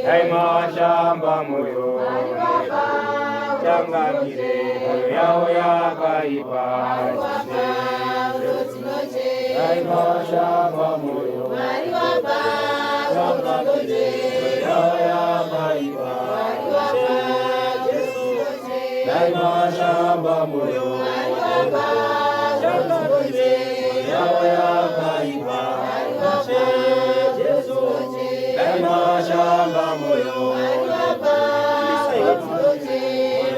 daima shamba moyo changamire moyo yao yakaipa daima shamba moyo changamire moyo yao yakaipa daima shamba moyo changamire moyo yao yakaipa daima shamba moyo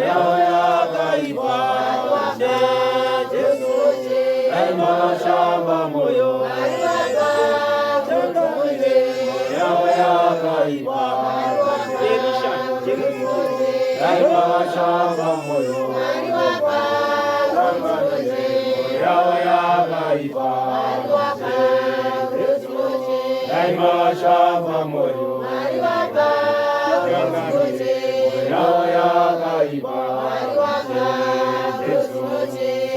yao yakaipa daima shamba moyo yao yakaipa daima shamba moyo yao yakaipa daima shamba moyo yao yakaipa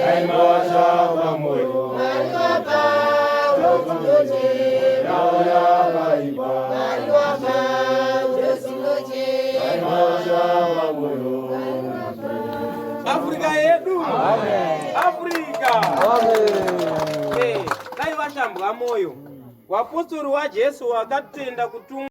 daima shamba moyo yao yakaipa daima shamba moyo. Afrika yetu, Afrika daima shamba moyo. Wapostoli wa Yesu wakatenda kutunga